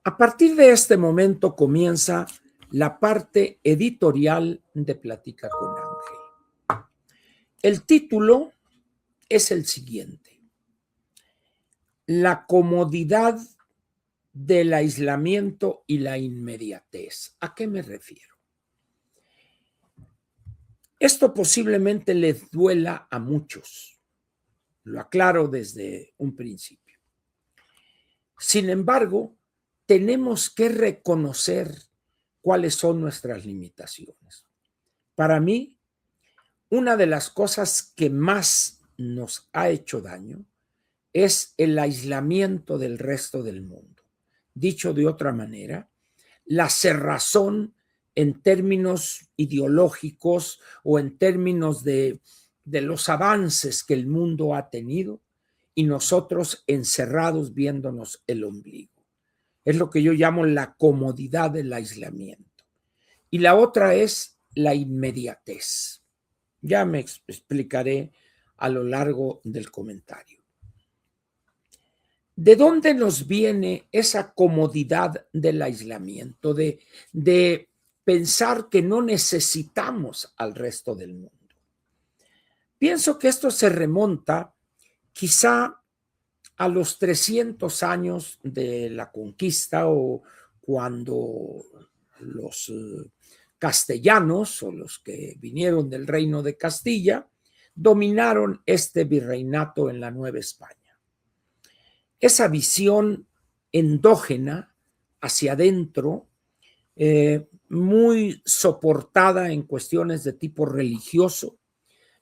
A partir de este momento comienza la parte editorial de Platica con Ángel. El título es el siguiente: la comodidad del aislamiento y la inmediatez. ¿A qué me refiero? Esto posiblemente les duela a muchos, lo aclaro desde un principio. Sin embargo, tenemos que reconocer cuáles son nuestras limitaciones. Para mí, una de las cosas que más nos ha hecho daño es el aislamiento del resto del mundo. Dicho de otra manera, la cerrazón en términos ideológicos o en términos de los avances que el mundo ha tenido y nosotros encerrados viéndonos el ombligo. Es lo que yo llamo la comodidad del aislamiento. Y la otra es la inmediatez. Ya me explicaré a lo largo del comentario. ¿De dónde nos viene esa comodidad del aislamiento, de pensar que no necesitamos al resto del mundo? Pienso que esto se remonta quizá a los 300 años de la conquista, o cuando los castellanos o los que vinieron del reino de Castilla dominaron este virreinato en la Nueva España. Esa visión endógena hacia adentro, muy soportada en cuestiones de tipo religioso,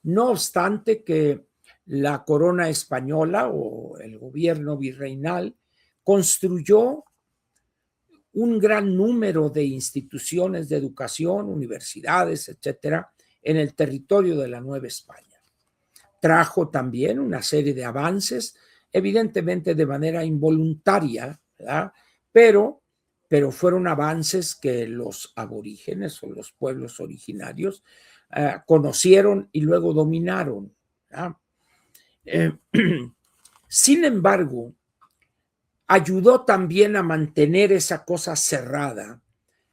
no obstante que la corona española o el gobierno virreinal construyó un gran número de instituciones de educación, universidades, etcétera, en el territorio de la Nueva España. Trajo también una serie de avances, evidentemente de manera involuntaria, ¿verdad? Pero fueron avances que los aborígenes o los pueblos originarios conocieron y luego dominaron. Sin embargo, ayudó también a mantener esa cosa cerrada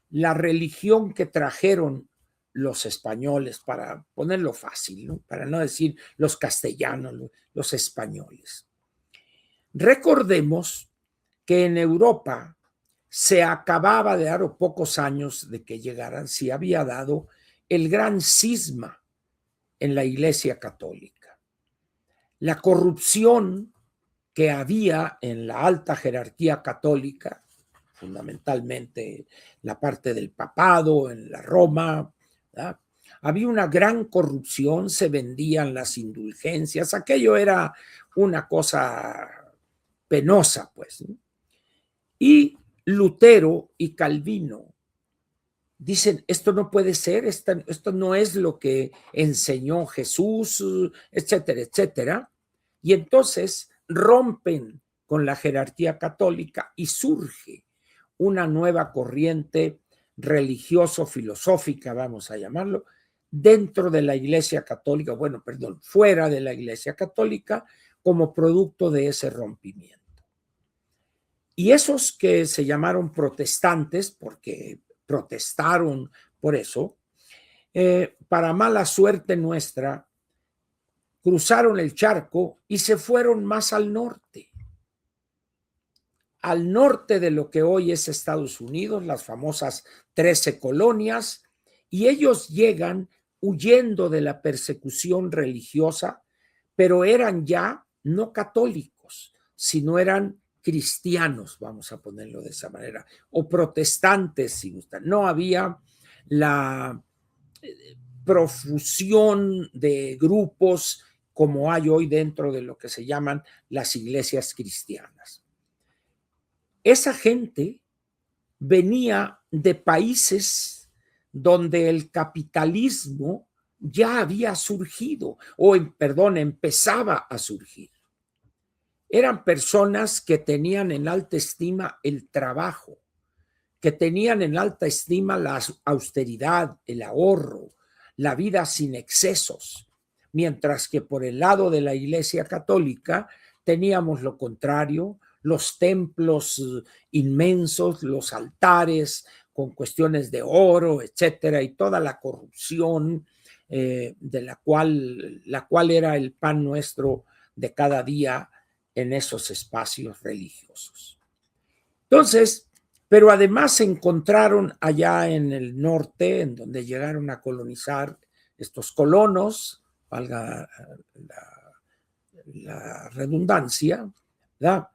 la religión que trajeron los españoles, para ponerlo fácil, ¿no? Para no decir los castellanos, los españoles. Recordemos que en Europa se acababa de dar, o pocos años de que llegaran, se había dado el gran cisma en la Iglesia Católica. La corrupción que había en la alta jerarquía católica, fundamentalmente la parte del papado, en la Roma, ¿verdad? Había una gran corrupción, se vendían las indulgencias, aquello era una cosa penosa, pues, ¿no? Y Lutero y Calvino dicen, esto no puede ser, esto no es lo que enseñó Jesús, etcétera, etcétera. Y entonces rompen con la jerarquía católica y surge una nueva corriente religioso-filosófica, vamos a llamarlo, dentro de la Iglesia Católica, fuera de la Iglesia Católica, como producto de ese rompimiento. Y esos que se llamaron protestantes, porque protestaron por eso, para mala suerte nuestra, cruzaron el charco y se fueron más al norte de lo que hoy es Estados Unidos, las famosas 13 colonias, y ellos llegan huyendo de la persecución religiosa, pero eran ya no católicos, sino eran cristianos, vamos a ponerlo de esa manera, o protestantes, si gustan. No había la profusión de grupos como hay hoy dentro de lo que se llaman las iglesias cristianas. Esa gente venía de países donde el capitalismo ya había surgido, empezaba a surgir. Eran personas que tenían en alta estima el trabajo, que tenían en alta estima la austeridad, el ahorro, la vida sin excesos, mientras que por el lado de la Iglesia Católica teníamos lo contrario, los templos inmensos, los altares con cuestiones de oro, etcétera, y toda la corrupción de la cual era el pan nuestro de cada día en esos espacios religiosos. Entonces, pero además se encontraron allá en el norte, en donde llegaron a colonizar estos colonos, valga la redundancia, ¿verdad?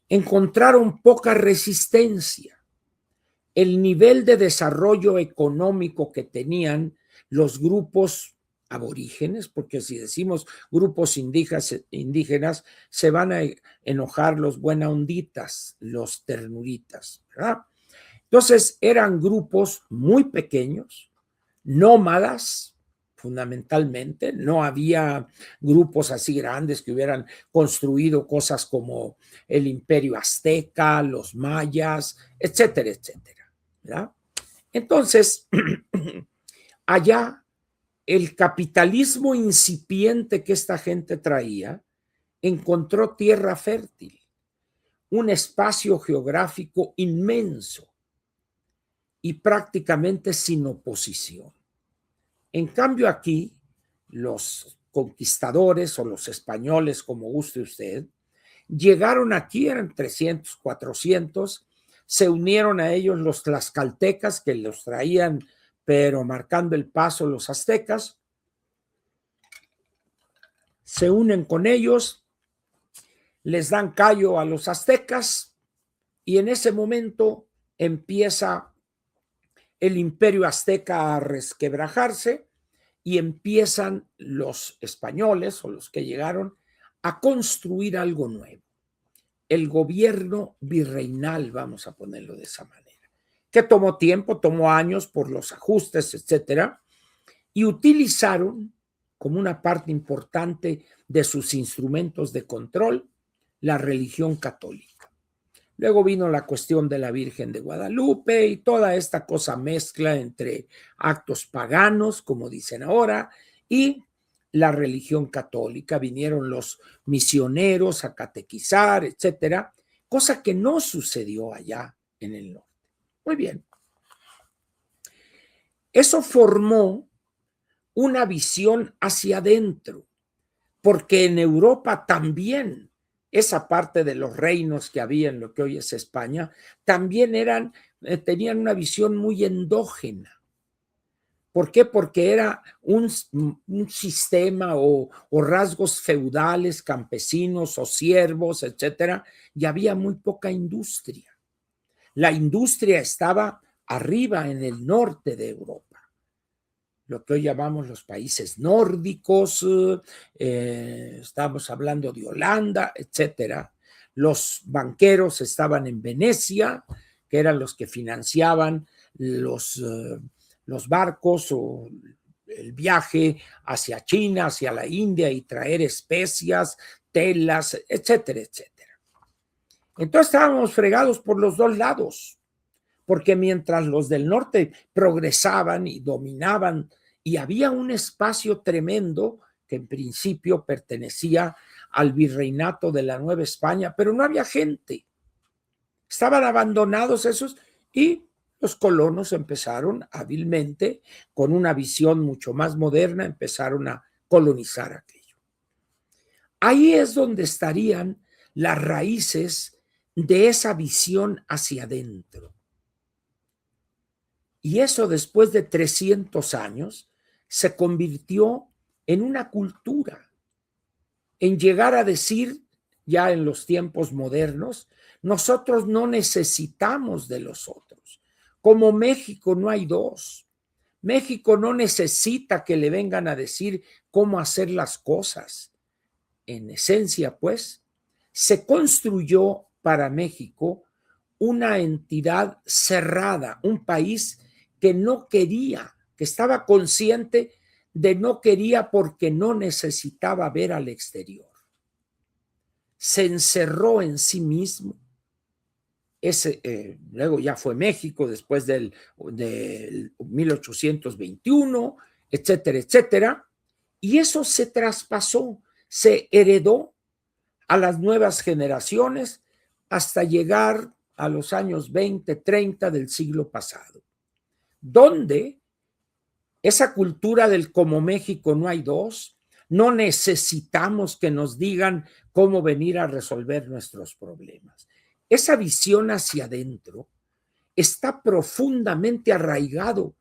Encontraron poca resistencia. El nivel de desarrollo económico que tenían los grupos aborígenes, porque si decimos grupos indígenas se van a enojar los buena onditas, los ternuritas, ¿verdad? Entonces eran grupos muy pequeños, nómadas, fundamentalmente. No había grupos así grandes que hubieran construido cosas como el Imperio Azteca, los mayas, etcétera, etcétera, ¿verdad? Entonces, allá el capitalismo incipiente que esta gente traía encontró tierra fértil, un espacio geográfico inmenso y prácticamente sin oposición. En cambio aquí, los conquistadores o los españoles, como guste usted, llegaron aquí, eran 300, 400, se unieron a ellos los tlaxcaltecas que los traían, pero marcando el paso los aztecas, se unen con ellos, les dan callo a los aztecas y en ese momento empieza el imperio azteca a resquebrajarse y empiezan los españoles o los que llegaron a construir algo nuevo. El gobierno virreinal, vamos a ponerlo de esa manera, que tomó tiempo, tomó años por los ajustes, etcétera, y utilizaron como una parte importante de sus instrumentos de control la religión católica. Luego vino la cuestión de la Virgen de Guadalupe y toda esta cosa mezcla entre actos paganos, como dicen ahora, y la religión católica. Vinieron los misioneros a catequizar, etcétera, cosa que no sucedió allá en el norte. Muy bien. Eso formó una visión hacia adentro, porque en Europa también esa parte de los reinos que había en lo que hoy es España, también tenían una visión muy endógena. ¿Por qué? Porque era un sistema o rasgos feudales, campesinos o siervos, etcétera, y había muy poca industria. La industria estaba arriba en el norte de Europa, lo que hoy llamamos los países nórdicos, estamos hablando de Holanda, etcétera. Los banqueros estaban en Venecia, que eran los que financiaban los barcos o el viaje hacia China, hacia la India y traer especias, telas, etcétera, etcétera. Entonces estábamos fregados por los dos lados, porque mientras los del norte progresaban y dominaban y había un espacio tremendo que en principio pertenecía al virreinato de la Nueva España, pero no había gente. Estaban abandonados esos y los colonos empezaron hábilmente, con una visión mucho más moderna, empezaron a colonizar aquello. Ahí es donde estarían las raíces de esa visión hacia adentro. Y eso después de 300 años se convirtió en una cultura, en llegar a decir, ya en los tiempos modernos, nosotros no necesitamos de los otros. Como México no hay dos. México no necesita que le vengan a decir cómo hacer las cosas. En esencia, pues, se construyó para México una entidad cerrada, un país que no quería, que estaba consciente de no quería porque no necesitaba ver al exterior. Se encerró en sí mismo. Luego ya fue México después del 1821, etcétera, etcétera. Y eso se traspasó, se heredó a las nuevas generaciones hasta llegar a los años 20, 30 del siglo pasado, donde esa cultura del como México no hay dos, no necesitamos que nos digan cómo venir a resolver nuestros problemas. Esa visión hacia adentro está profundamente arraigada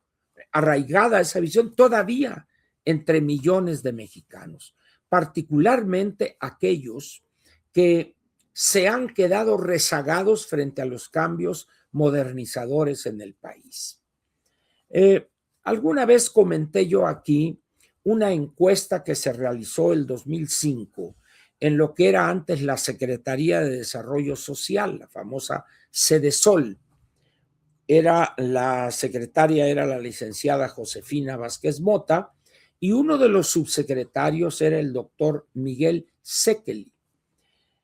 esa visión todavía entre millones de mexicanos, particularmente aquellos que se han quedado rezagados frente a los cambios modernizadores en el país. Alguna vez comenté yo aquí una encuesta que se realizó el 2005 en lo que era antes la Secretaría de Desarrollo Social, la famosa Sedesol. La secretaria era la licenciada Josefina Vázquez Mota y uno de los subsecretarios era el doctor Miguel Sekeli.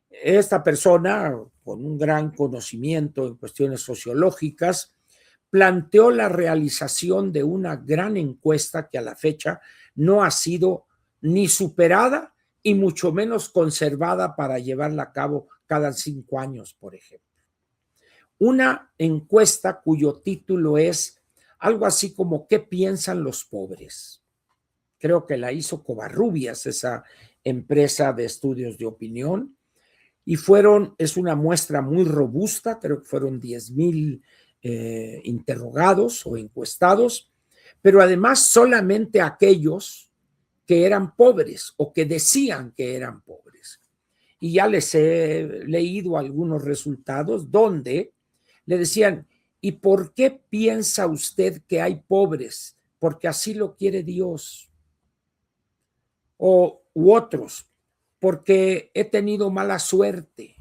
Esta persona, con un gran conocimiento en cuestiones sociológicas, planteó la realización de una gran encuesta que a la fecha no ha sido ni superada y mucho menos conservada para llevarla a cabo cada 5 años, por ejemplo. Una encuesta cuyo título es algo así como ¿qué piensan los pobres? Creo que la hizo Covarrubias, esa empresa de estudios de opinión, y es una muestra muy robusta, creo que fueron 10,000 interrogados o encuestados, pero además solamente aquellos que eran pobres o que decían que eran pobres. Y ya les he leído algunos resultados donde le decían, ¿y por qué piensa usted que hay pobres? Porque así lo quiere Dios. U otros, porque he tenido mala suerte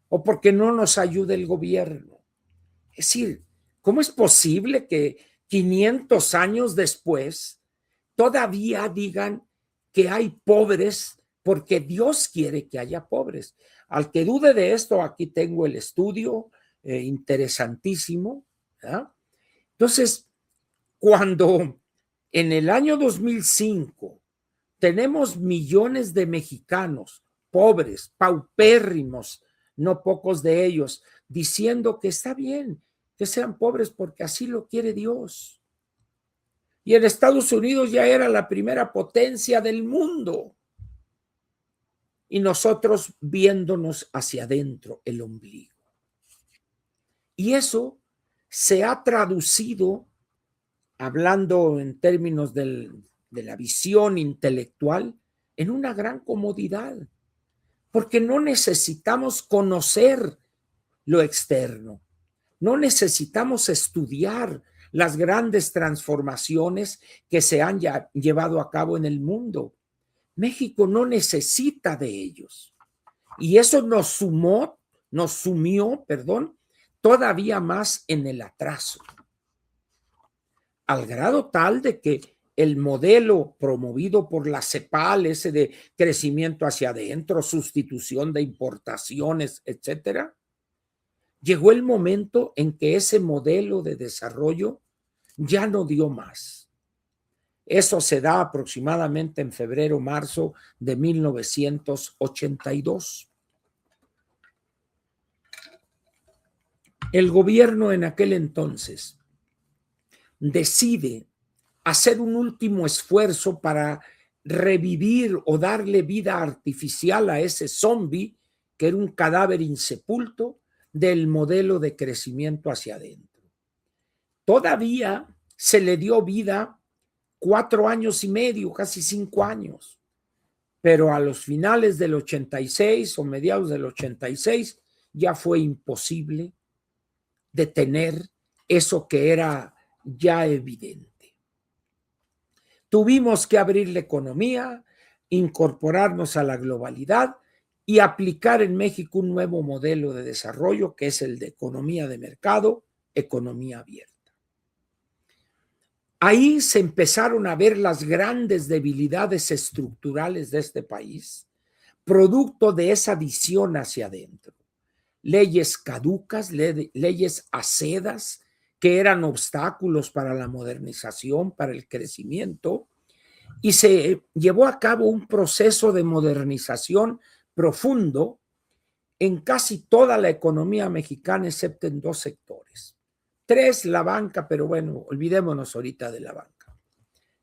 o porque no nos ayuda el gobierno. Es decir, ¿cómo es posible que 500 años después todavía digan que hay pobres porque Dios quiere que haya pobres? Al que dude de esto, aquí tengo el estudio interesantísimo, ¿verdad? Entonces, cuando en el año 2005 tenemos millones de mexicanos pobres, paupérrimos, no pocos de ellos, diciendo que está bien que sean pobres porque así lo quiere Dios. Y en Estados Unidos ya era la primera potencia del mundo. Y nosotros viéndonos hacia adentro, el ombligo. Y eso se ha traducido, hablando en términos de la visión intelectual, en una gran comodidad, porque no necesitamos conocer lo externo, no necesitamos estudiar las grandes transformaciones que se han llevado a cabo en el mundo. México no necesita de ellos. Y eso nos sumió, todavía más en el atraso, al grado tal de que el modelo promovido por la CEPAL, ese de crecimiento hacia adentro, sustitución de importaciones, etcétera, llegó el momento en que ese modelo de desarrollo ya no dio más. Eso se da aproximadamente en febrero, marzo de 1982. El gobierno en aquel entonces decide hacer un último esfuerzo para revivir o darle vida artificial a ese zombie que era un cadáver insepulto del modelo de crecimiento hacia adentro. Todavía se le dio vida 4 años y medio, casi 5 años, pero a los finales del 86 o mediados del 86 ya fue imposible detener eso que era ya evidente. Tuvimos que abrir la economía, incorporarnos a la globalidad y aplicar en México un nuevo modelo de desarrollo que es el de economía de mercado, economía abierta. Ahí se empezaron a ver las grandes debilidades estructurales de este país, producto de esa visión hacia adentro. Leyes caducas, leyes acedas, que eran obstáculos para la modernización, para el crecimiento, y se llevó a cabo un proceso de modernización profundo en casi toda la economía mexicana, excepto en 2 sectores. 3, la banca, pero bueno, olvidémonos ahorita de la banca.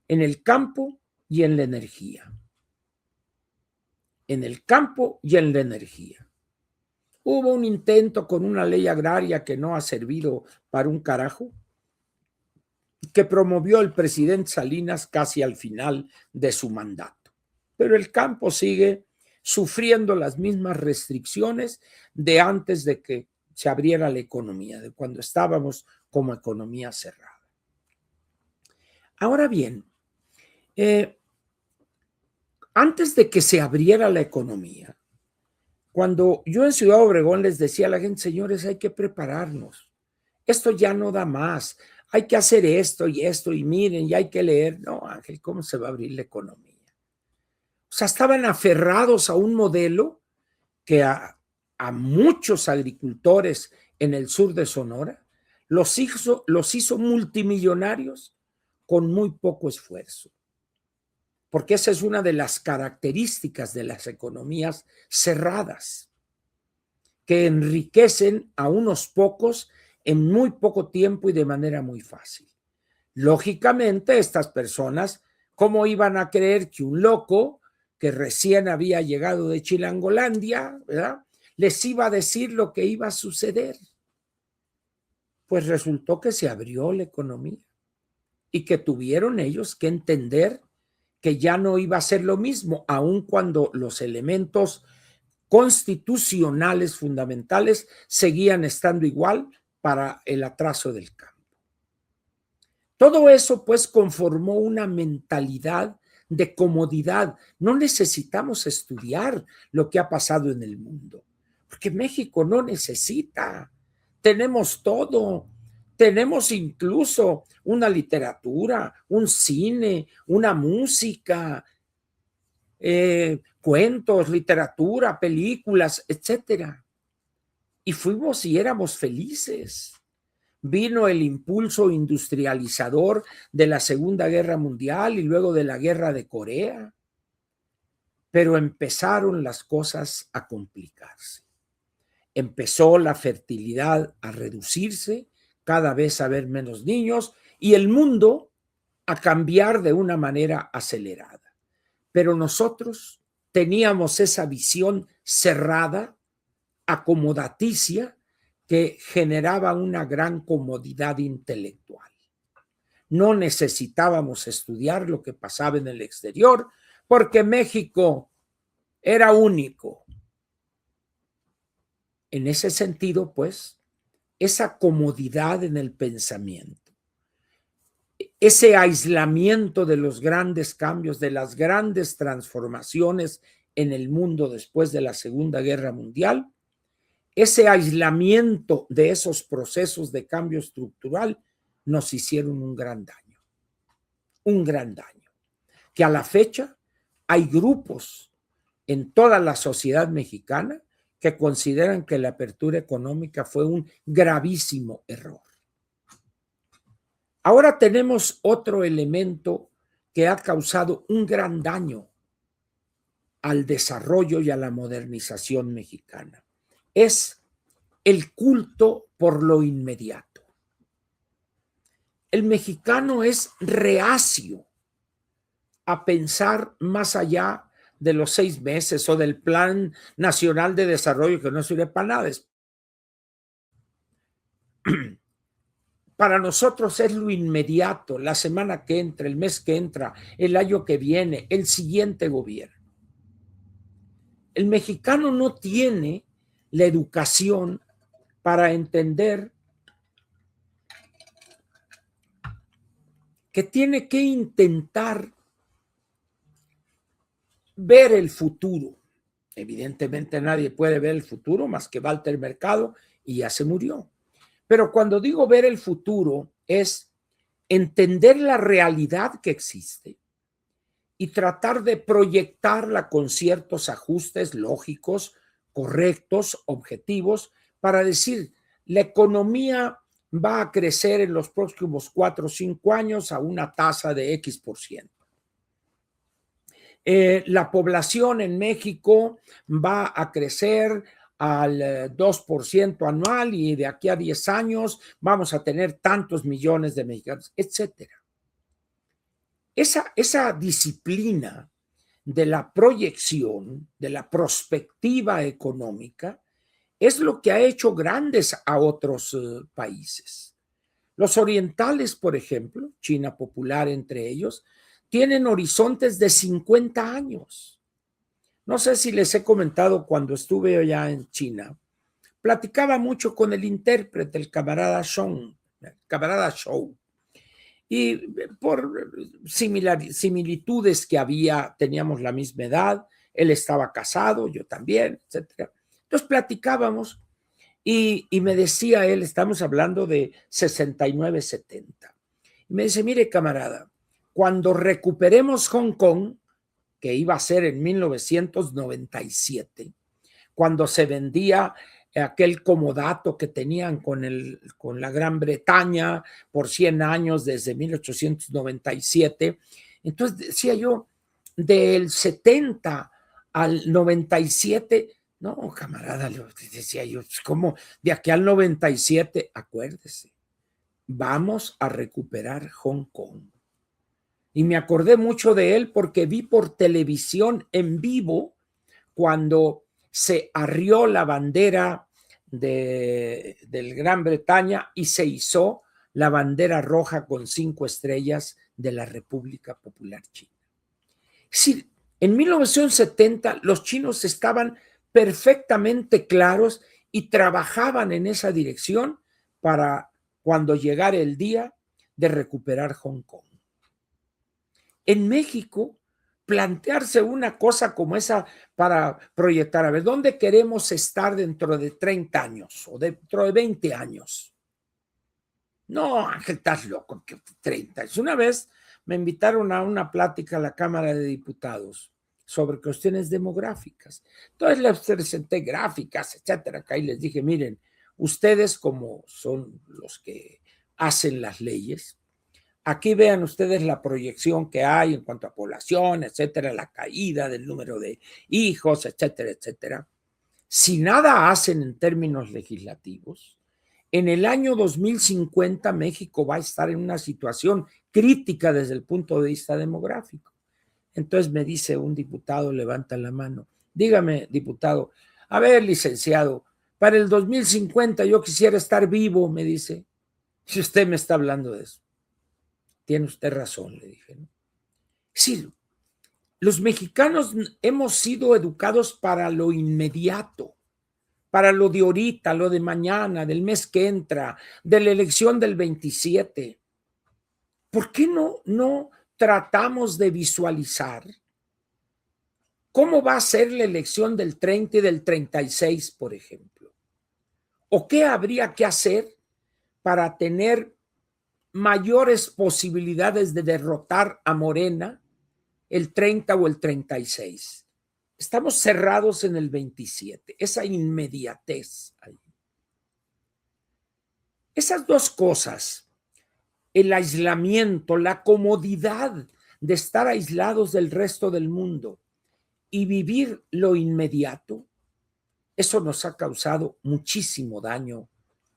En el campo y en la energía. En el campo y en la energía. Hubo un intento con una ley agraria que no ha servido para un carajo, que promovió el presidente Salinas casi al final de su mandato. Pero el campo sigue sufriendo las mismas restricciones de antes de que se abriera la economía, de cuando estábamos como economía cerrada. Ahora bien, antes de que se abriera la economía, cuando yo en Ciudad Obregón les decía a la gente, señores, hay que prepararnos. Esto ya no da más. Hay que hacer esto, y miren, y hay que leer. No, Ángel, ¿cómo se va a abrir la economía? O sea, estaban aferrados a un modelo que a muchos agricultores en el sur de Sonora los hizo multimillonarios con muy poco esfuerzo. Porque esa es una de las características de las economías cerradas, que enriquecen a unos pocos en muy poco tiempo y de manera muy fácil. Lógicamente, estas personas, ¿cómo iban a creer que un loco que recién había llegado de Chilangolandia, ¿verdad?, les iba a decir lo que iba a suceder? Pues resultó que se abrió la economía y que tuvieron ellos que entender que ya no iba a ser lo mismo, aun cuando los elementos constitucionales fundamentales seguían estando igual para el atraso del campo. Todo eso pues conformó una mentalidad de comodidad. No necesitamos estudiar lo que ha pasado en el mundo, porque México no necesita. Tenemos todo. Tenemos incluso una literatura, un cine, una música, cuentos, literatura, películas, etcétera. Y fuimos y éramos felices. Vino el impulso industrializador de la Segunda Guerra Mundial y luego de la Guerra de Corea. Pero empezaron las cosas a complicarse. Empezó la fertilidad a reducirse, cada vez a haber menos niños y el mundo a cambiar de una manera acelerada. Pero nosotros teníamos esa visión cerrada, acomodaticia, que generaba una gran comodidad intelectual. No necesitábamos estudiar lo que pasaba en el exterior porque México era único. En ese sentido, pues, esa comodidad en el pensamiento, ese aislamiento de los grandes cambios, de las grandes transformaciones en el mundo después de la Segunda Guerra Mundial, ese aislamiento de esos procesos de cambio estructural nos hicieron un gran daño, que a la fecha hay grupos en toda la sociedad mexicana que consideran que la apertura económica fue un gravísimo error. Ahora tenemos otro elemento que ha causado un gran daño al desarrollo y a la modernización mexicana. Es el culto por lo inmediato. El mexicano es reacio a pensar más allá de los 6 meses o del Plan Nacional de Desarrollo, que no sirve para nada. Para nosotros es lo inmediato, la semana que entra, el mes que entra, el año que viene, el siguiente gobierno. El mexicano no tiene la educación para entender que tiene que intentar ver el futuro. Evidentemente nadie puede ver el futuro más que Walter Mercado y ya se murió. Pero cuando digo ver el futuro es entender la realidad que existe y tratar de proyectarla con ciertos ajustes lógicos, correctos, objetivos, para decir, la economía va a crecer en los próximos 4 o 5 años a una tasa de X%. La población en México va a crecer al 2% anual y de aquí a 10 años vamos a tener tantos millones de mexicanos, etcétera. Esa disciplina de la proyección, de la prospectiva económica, es lo que ha hecho grandes a otros países. Los orientales, por ejemplo, China popular entre ellos, tienen horizontes de 50 años. No sé si les he comentado cuando estuve allá en China, platicaba mucho con el intérprete, el camarada Shou, y por similitudes que había, teníamos la misma edad, él estaba casado, yo también, etcétera. Entonces platicábamos y me decía él, estamos hablando de 69, 70. Y me dice, mire camarada, cuando recuperemos Hong Kong, que iba a ser en 1997, cuando se vendía aquel comodato que tenían con la Gran Bretaña por 100 años desde 1897. Entonces decía yo, del 70 al 97, no, camarada, decía yo, ¿cómo? De aquí al 97, acuérdese, vamos a recuperar Hong Kong. Y me acordé mucho de él porque vi por televisión en vivo cuando se arrió la bandera del Gran Bretaña y se izó la bandera roja con 5 estrellas de la República Popular China. Es decir, en 1970 los chinos estaban perfectamente claros y trabajaban en esa dirección para cuando llegara el día de recuperar Hong Kong. En México, plantearse una cosa como esa para proyectar, a ver, ¿dónde queremos estar dentro de 30 años o dentro de 20 años? No, Ángel, estás loco, que 30. Una vez me invitaron a una plática a la Cámara de Diputados sobre cuestiones demográficas. Entonces les presenté gráficas, etcétera, que ahí les dije, miren, ustedes como son los que hacen las leyes, aquí vean ustedes la proyección que hay en cuanto a población, etcétera, la caída del número de hijos, etcétera, etcétera. Si nada hacen en términos legislativos, en el año 2050 México va a estar en una situación crítica desde el punto de vista demográfico. Entonces me dice un diputado, levanta la mano, dígame, diputado, a ver, licenciado, para el 2050 yo quisiera estar vivo, me dice, si usted me está hablando de eso. Tiene usted razón, le dije, ¿no? Sí, los mexicanos hemos sido educados para lo inmediato, para lo de ahorita, lo de mañana, del mes que entra, de la elección del 27. ¿Por qué no tratamos de visualizar cómo va a ser la elección del 30 y del 36, por ejemplo? ¿O qué habría que hacer para tener mayores posibilidades de derrotar a Morena el 30 o el 36? Estamos cerrados en el 27, esa inmediatez ahí. Esas dos cosas, el aislamiento, la comodidad de estar aislados del resto del mundo y vivir lo inmediato, eso nos ha causado muchísimo daño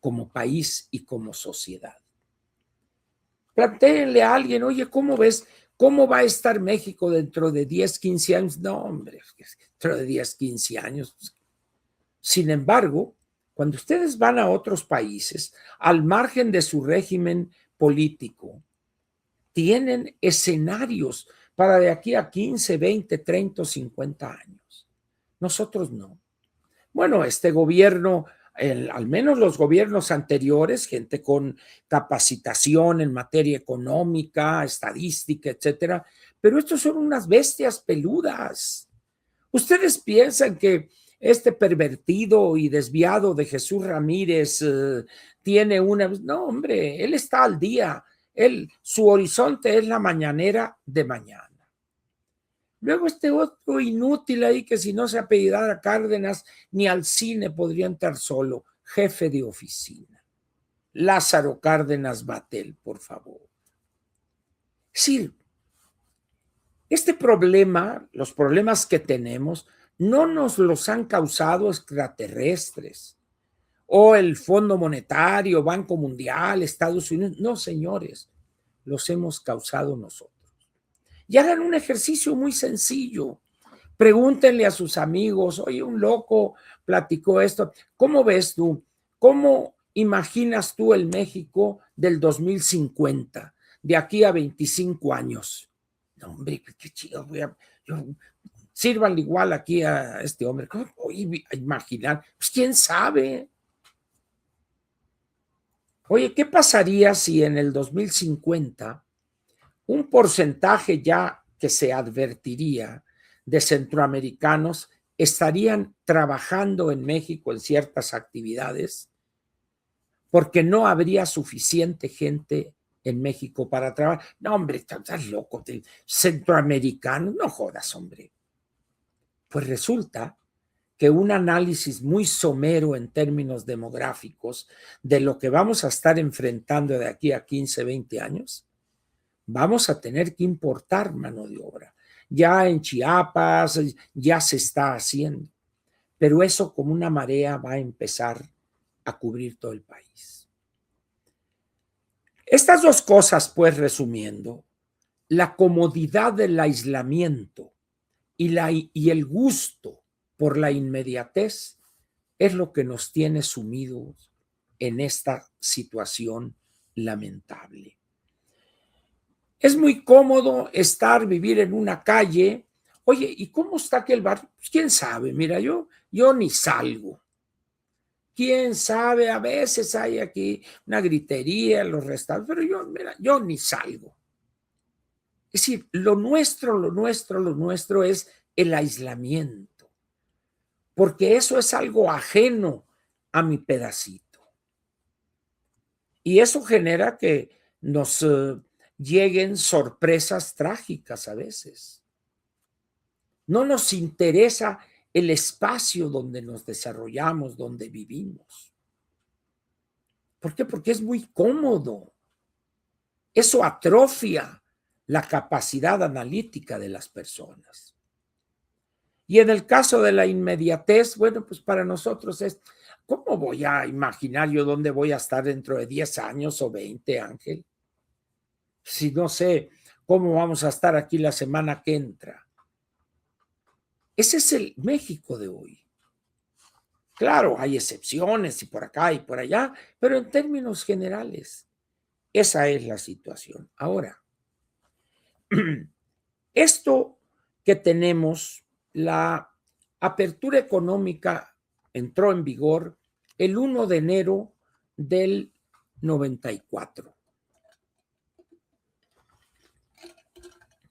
como país y como sociedad. Plantéenle a alguien, oye, ¿cómo ves? ¿Cómo va a estar México dentro de 10, 15 años? No, hombre, dentro de 10, 15 años. Sin embargo, cuando ustedes van a otros países, al margen de su régimen político, tienen escenarios para de aquí a 15, 20, 30 o 50 años. Nosotros no. Bueno, este gobierno, al menos los gobiernos anteriores, gente con capacitación en materia económica, estadística, etcétera, pero estos son unas bestias peludas. ¿Ustedes piensan que este pervertido y desviado de Jesús Ramírez tiene una... No, hombre, él está al día. Su horizonte es la mañanera de mañana. Luego este otro inútil ahí que si no se apellidara Cárdenas, ni al cine podría entrar solo, jefe de oficina. Lázaro Cárdenas Batel, por favor. Sí, este problema, los problemas que tenemos, no nos los han causado extraterrestres o el Fondo Monetario, Banco Mundial, Estados Unidos. No, señores, los hemos causado nosotros. Y hagan un ejercicio muy sencillo. Pregúntenle a sus amigos, oye, un loco platicó esto. ¿Cómo ves tú? ¿Cómo imaginas tú el México del 2050, de aquí a 25 años? No, hombre, qué chido, sírvanle igual aquí a este hombre. ¿Cómo voy a imaginar? Pues quién sabe. Oye, ¿qué pasaría si en el 2050 un porcentaje ya que se advertiría de centroamericanos estarían trabajando en México en ciertas actividades porque no habría suficiente gente en México para trabajar? No, hombre, estás loco, centroamericanos, no jodas, hombre. Pues resulta que un análisis muy somero en términos demográficos de lo que vamos a estar enfrentando de aquí a 15, 20 años, vamos a tener que importar mano de obra. Ya en Chiapas ya se está haciendo, pero eso como una marea va a empezar a cubrir todo el país. Estas dos cosas, pues resumiendo, la comodidad del aislamiento y el gusto por la inmediatez es lo que nos tiene sumidos en esta situación lamentable. Es muy cómodo vivir en una calle. Oye, ¿y cómo está aquel barrio? Pues quién sabe, mira, yo ni salgo. Quién sabe, a veces hay aquí una gritería en los restaurantes, pero yo ni salgo. Es decir, lo nuestro es el aislamiento, porque eso es algo ajeno a mi pedacito. Y eso genera que nos lleguen sorpresas trágicas a veces. No nos interesa el espacio donde nos desarrollamos, donde vivimos. ¿Por qué? Porque es muy cómodo. Eso atrofia la capacidad analítica de las personas. Y en el caso de la inmediatez, bueno, pues para nosotros es, ¿cómo voy a imaginar yo dónde voy a estar dentro de 10 años o 20, Ángel? Si no sé cómo vamos a estar aquí la semana que entra. Ese es el México de hoy. Claro, hay excepciones y por acá y por allá, pero en términos generales, esa es la situación. Ahora, esto que tenemos, la apertura económica entró en vigor el 1 de enero del 94.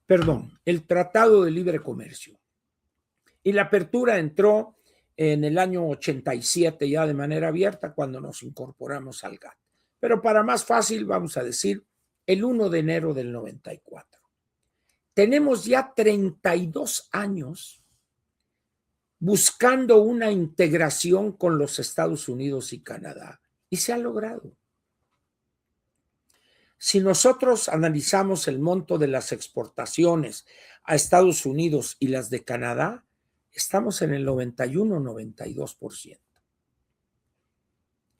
Perdón, el Tratado de Libre Comercio. Y la apertura entró en el año 87 ya de manera abierta cuando nos incorporamos al GATT. Pero para más fácil vamos a decir el 1 de enero del 94. Tenemos ya 32 años buscando una integración con los Estados Unidos y Canadá y se ha logrado. Si nosotros analizamos el monto de las exportaciones a Estados Unidos y las de Canadá, estamos en el 91-92%.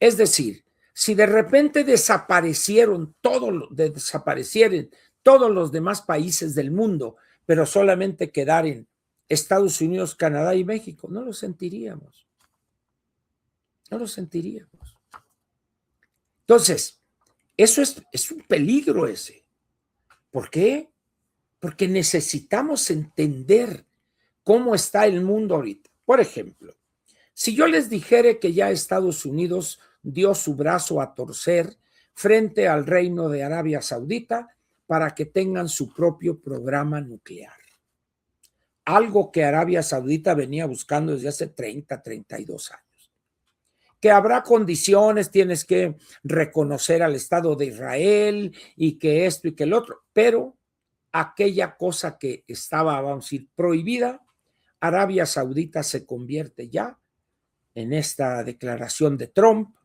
Es decir, si de repente desaparecieran todos los demás países del mundo, pero solamente quedaran Estados Unidos, Canadá y México, no lo sentiríamos. No lo sentiríamos. Entonces, eso es un peligro ese. ¿Por qué? Porque necesitamos entender cómo está el mundo ahorita. Por ejemplo, si yo les dijera que ya Estados Unidos dio su brazo a torcer frente al reino de Arabia Saudita para que tengan su propio programa nuclear. Algo que Arabia Saudita venía buscando desde hace 32 años. Que habrá condiciones, tienes que reconocer al Estado de Israel y que esto y que el otro, pero aquella cosa que estaba, vamos a decir, prohibida, Arabia Saudita se convierte ya en esta declaración de Trump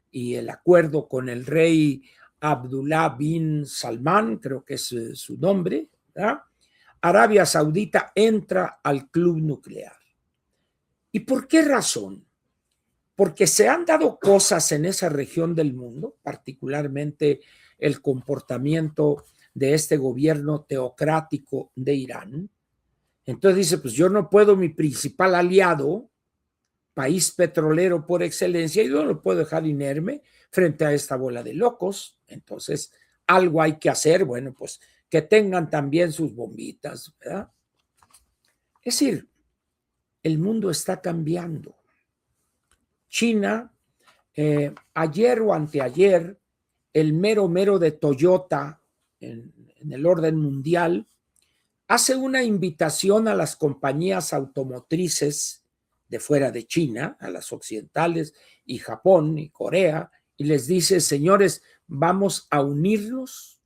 y el acuerdo con el rey Abdullah bin Salman, creo que es su nombre, ¿verdad? Arabia Saudita entra al club nuclear. ¿Y por qué razón? Porque se han dado cosas en esa región del mundo, particularmente el comportamiento de este gobierno teocrático de Irán. Entonces dice, pues yo no puedo, mi principal aliado, país petrolero por excelencia, y yo no lo puedo dejar inerme frente a esta bola de locos. Entonces, algo hay que hacer, bueno, pues que tengan también sus bombitas, ¿verdad? Es decir, el mundo está cambiando. China, ayer o anteayer, el mero de Toyota en el orden mundial hace una invitación a las compañías automotrices de fuera de China, a las occidentales y Japón y Corea, y les dice, señores, vamos a unirnos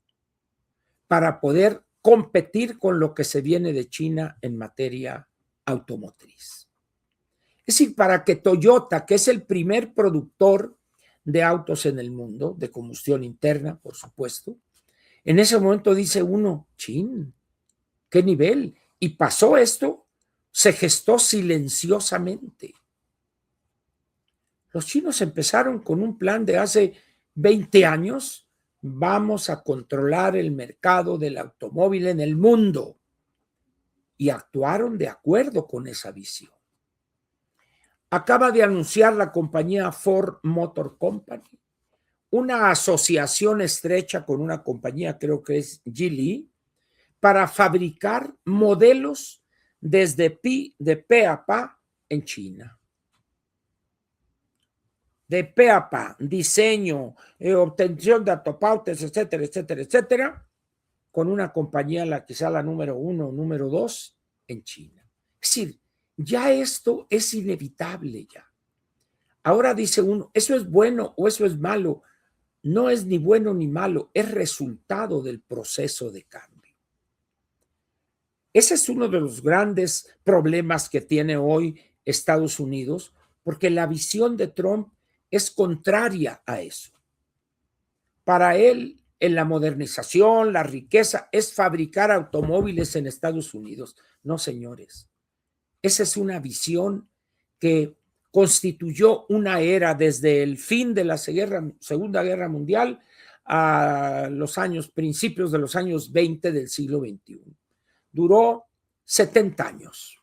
para poder competir con lo que se viene de China en materia automotriz. Es decir, para que Toyota, que es el primer productor de autos en el mundo, de combustión interna, por supuesto, en ese momento dice uno, chin, ¿qué nivel? Y pasó esto, se gestó silenciosamente. Los chinos empezaron con un plan de hace 20 años, vamos a controlar el mercado del automóvil en el mundo, y actuaron de acuerdo con esa visión. Acaba de anunciar la compañía Ford Motor Company una asociación estrecha con una compañía, creo que es Geely, para fabricar modelos de pe a pa en China. De pe a pa, diseño, obtención de autopartes, etcétera, etcétera, etcétera, con una compañía, la quizá la número 1 o número 2 en China. Es decir, ya esto es inevitable ya. Ahora dice uno, ¿eso es bueno o eso es malo? No es ni bueno ni malo, es resultado del proceso de cambio. Ese es uno de los grandes problemas que tiene hoy Estados Unidos, porque la visión de Trump es contraria a eso. Para él, en la modernización, la riqueza, es fabricar automóviles en Estados Unidos. No, señores. Esa es una visión que constituyó una era desde el fin de la Segunda Guerra Mundial a los principios de los años 20 del siglo XXI. Duró 70 años.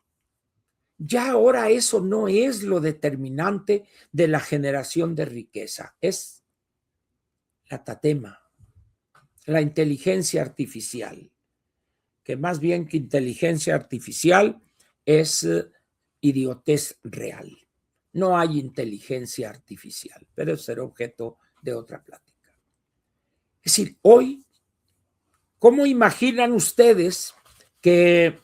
Ya ahora eso no es lo determinante de la generación de riqueza, es la tatema, la inteligencia artificial, que más bien que inteligencia artificial es idiotez real. No hay inteligencia artificial, pero será objeto de otra plática. Es decir, hoy, ¿cómo imaginan ustedes que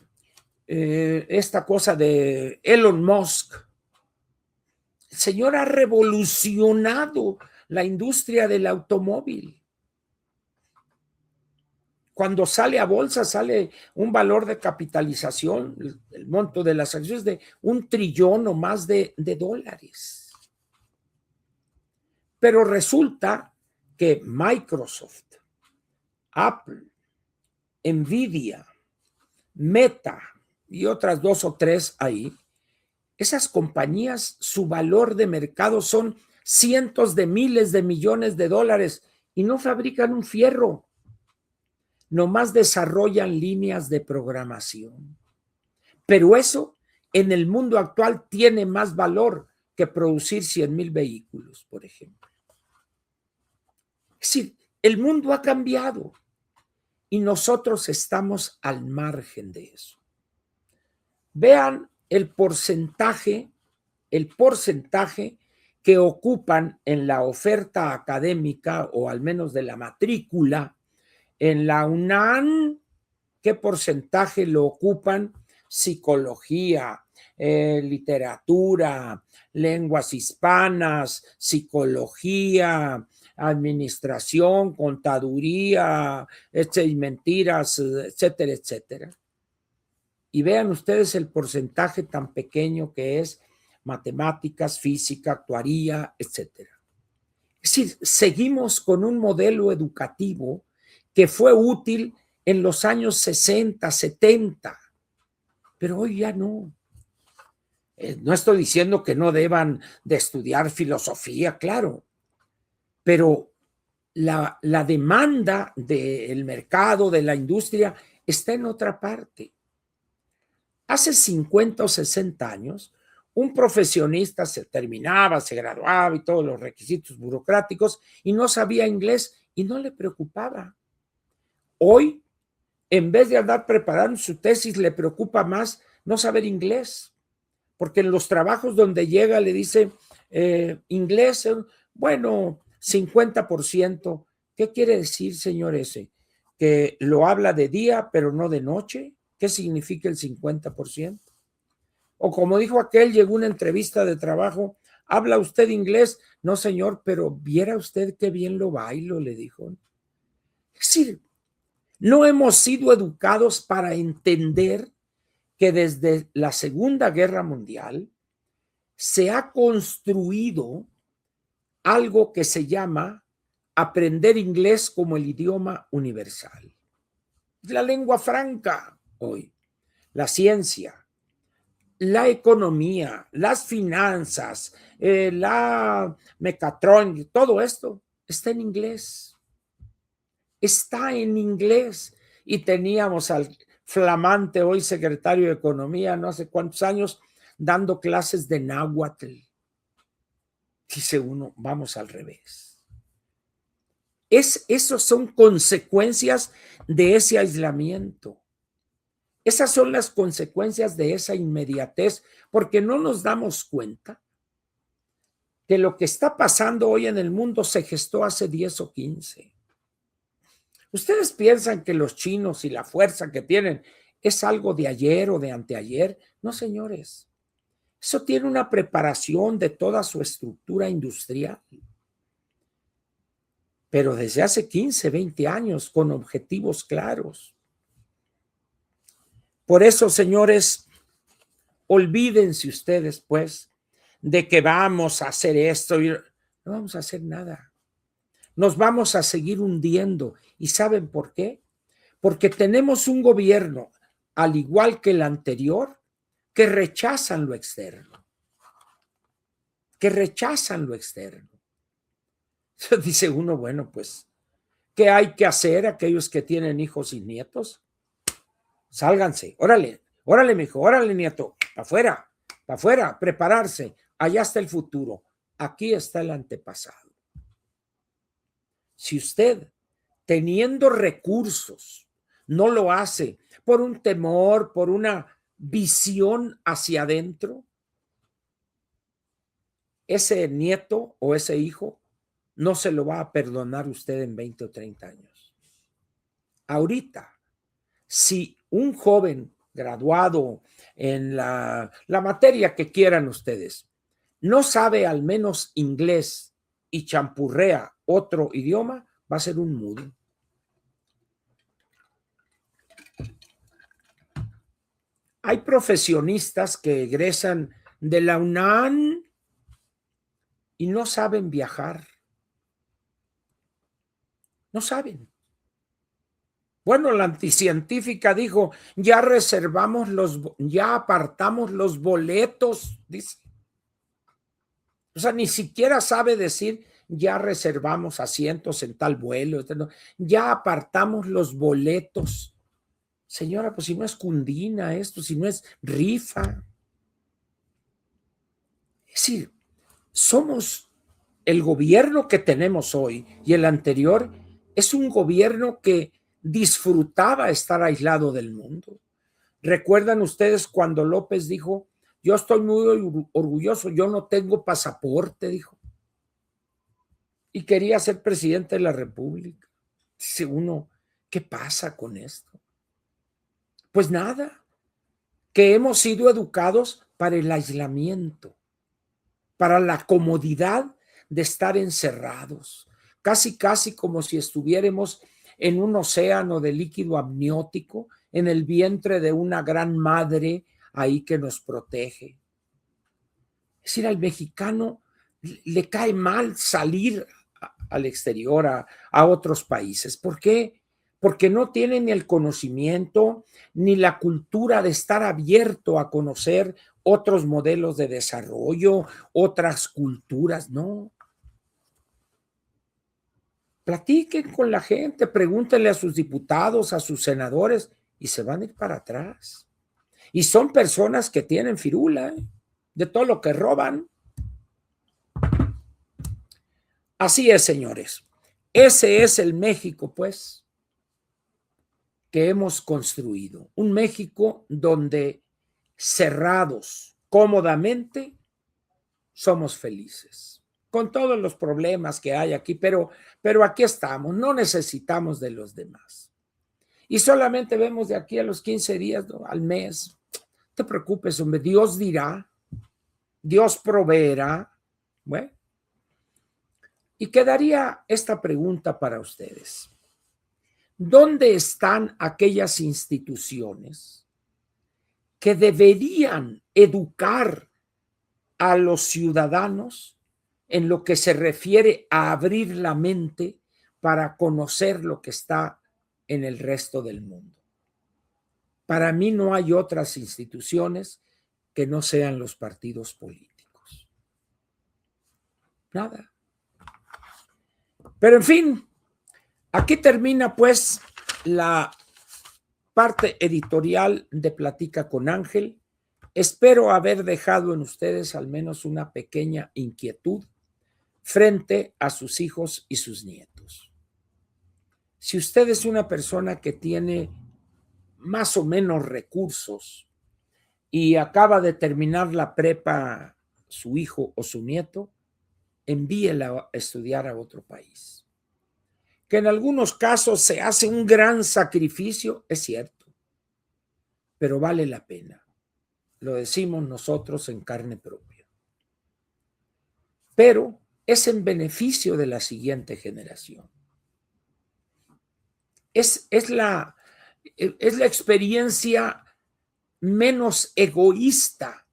esta cosa de Elon Musk, el señor ha revolucionado la industria del automóvil? Cuando sale a bolsa, sale un valor de capitalización, el monto de las acciones de 1 trillón o más de dólares. Pero resulta que Microsoft, Apple, Nvidia, Meta y otras 2 o 3 ahí, esas compañías, su valor de mercado son cientos de miles de millones de dólares y no fabrican un fierro. Nomás desarrollan líneas de programación. Pero eso en el mundo actual tiene más valor que producir 100,000 vehículos, por ejemplo. Es decir, el mundo ha cambiado y nosotros estamos al margen de eso. Vean el porcentaje que ocupan en la oferta académica, o al menos de la matrícula, en la UNAM, ¿qué porcentaje lo ocupan? Psicología, literatura, lenguas hispanas, psicología, administración, contaduría, y mentiras, etcétera, etcétera. Y vean ustedes el porcentaje tan pequeño que es matemáticas, física, actuaría, etcétera. Es decir, seguimos con un modelo educativo que fue útil en los años 60, 70, pero hoy ya no. No estoy diciendo que no deban de estudiar filosofía, claro, pero la demanda del mercado, de la industria, está en otra parte. Hace 50 o 60 años, un profesionista se terminaba, se graduaba y todos los requisitos burocráticos y no sabía inglés y no le preocupaba. Hoy, en vez de andar preparando su tesis, le preocupa más no saber inglés, porque en los trabajos donde llega le dice inglés, bueno, 50%. ¿Qué quiere decir, señor ese? ¿Que lo habla de día pero no de noche? ¿Qué significa el 50%? O como dijo aquel, llegó una entrevista de trabajo, ¿habla usted inglés? No, señor, pero viera usted qué bien lo bailo, le dijo. Es decir, no hemos sido educados para entender que desde la Segunda Guerra Mundial se ha construido algo que se llama aprender inglés como el idioma universal. La lengua franca hoy, la ciencia, la economía, las finanzas, la mecatrónica, todo esto está en inglés. Está en inglés. Y teníamos al flamante hoy secretario de Economía, no sé cuántos años, dando clases de náhuatl. Dice uno, vamos al revés. Esos son consecuencias de ese aislamiento. Esas son las consecuencias de esa inmediatez, porque no nos damos cuenta que lo que está pasando hoy en el mundo se gestó hace 10 o 15. ¿Ustedes piensan que los chinos y la fuerza que tienen es algo de ayer o de anteayer? No, señores. Eso tiene una preparación de toda su estructura industrial. Pero desde hace 15, 20 años, con objetivos claros. Por eso, señores, olvídense ustedes, pues, de que vamos a hacer esto. No vamos a hacer nada. Nos vamos a seguir hundiendo. ¿Y saben por qué? Porque tenemos un gobierno, al igual que el anterior, que rechazan lo externo. Que rechazan lo externo. Dice uno, bueno, pues, ¿qué hay que hacer aquellos que tienen hijos y nietos? Sálganse, órale, órale, mijo, órale, nieto, para afuera, prepararse. Allá está el futuro, aquí está el antepasado. Si usted, teniendo recursos, no lo hace por un temor, por una visión hacia adentro, ese nieto o ese hijo no se lo va a perdonar usted en 20 o 30 años. Ahorita, si un joven graduado en la materia que quieran ustedes no sabe al menos inglés y champurrea otro idioma, va a ser un mudo. Hay profesionistas que egresan de la UNAM y no saben viajar. No saben. Bueno, la anticientífica dijo, ya apartamos los boletos, dice. O sea, ni siquiera sabe decir, ya reservamos asientos en tal vuelo, ya apartamos los boletos. Señora, pues si no es cundina esto, si no es rifa. Es decir, somos el gobierno que tenemos hoy y el anterior es un gobierno que disfrutaba estar aislado del mundo. ¿Recuerdan ustedes cuando López dijo, yo estoy muy orgulloso, yo no tengo pasaporte, dijo? Y quería ser presidente de la República. Dice uno, ¿qué pasa con esto? Pues nada, que hemos sido educados para el aislamiento, para la comodidad de estar encerrados, casi como si estuviéramos en un océano de líquido amniótico, en el vientre de una gran madre ahí que nos protege. Es decir, al mexicano le cae mal salir al exterior, a otros países. ¿Por qué? Porque no tiene ni el conocimiento ni la cultura de estar abierto a conocer otros modelos de desarrollo, otras culturas, no. Platiquen con la gente, pregúntenle a sus diputados, a sus senadores, y se van a ir para atrás. Y son personas que tienen firula, de todo lo que roban. Así es, señores. Ese es el México, pues, que hemos construido. Un México donde cerrados cómodamente somos felices, con todos los problemas que hay aquí, pero aquí estamos, no necesitamos de los demás. Y solamente vemos de aquí a los 15 días, ¿no?, al mes. No te preocupes, hombre, Dios dirá, Dios proveerá. Bueno, y quedaría esta pregunta para ustedes. ¿Dónde están aquellas instituciones que deberían educar a los ciudadanos en lo que se refiere a abrir la mente para conocer lo que está en el resto del mundo? Para mí no hay otras instituciones que no sean los partidos políticos. Nada. Pero en fin, aquí termina pues la parte editorial de Platica con Ángel. Espero haber dejado en ustedes al menos una pequeña inquietud frente a sus hijos y sus nietos. Si usted es una persona que tiene más o menos recursos y acaba de terminar la prepa su hijo o su nieto, envíela a estudiar a otro país. Que en algunos casos se hace un gran sacrificio, es cierto, pero vale la pena. Lo decimos nosotros en carne propia. Pero es en beneficio de la siguiente generación. Es la experiencia menos egoísta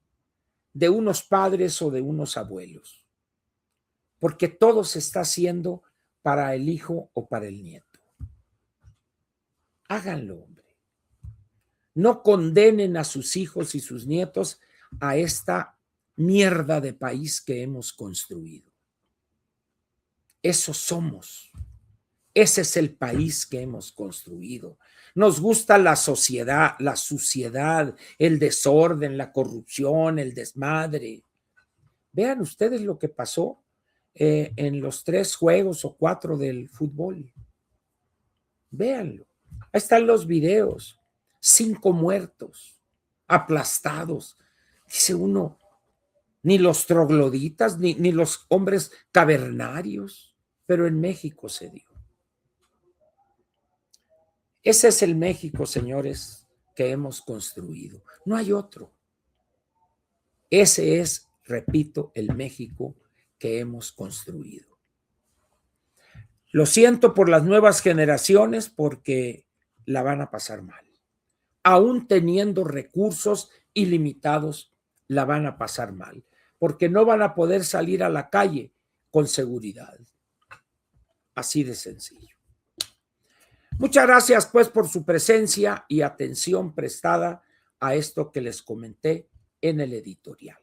de unos padres o de unos abuelos, porque todo se está haciendo para el hijo o para el nieto. Háganlo, hombre. No condenen a sus hijos y sus nietos a esta mierda de país que hemos construido. Eso somos. Ese es el país que hemos construido. Nos gusta la sociedad, la suciedad, el desorden, la corrupción, el desmadre. Vean ustedes lo que pasó en los 3 juegos o 4 del fútbol. Véanlo. Ahí están los videos. 5 muertos, aplastados. Dice uno, ni los trogloditas, ni los hombres cavernarios, pero en México se dio. Ese es el México, señores, que hemos construido. No hay otro. Ese es, repito, el México que hemos construido. Lo siento por las nuevas generaciones porque la van a pasar mal. Aún teniendo recursos ilimitados, la van a pasar mal, porque no van a poder salir a la calle con seguridad. Así de sencillo. Muchas gracias, pues, por su presencia y atención prestada a esto que les comenté en el editorial.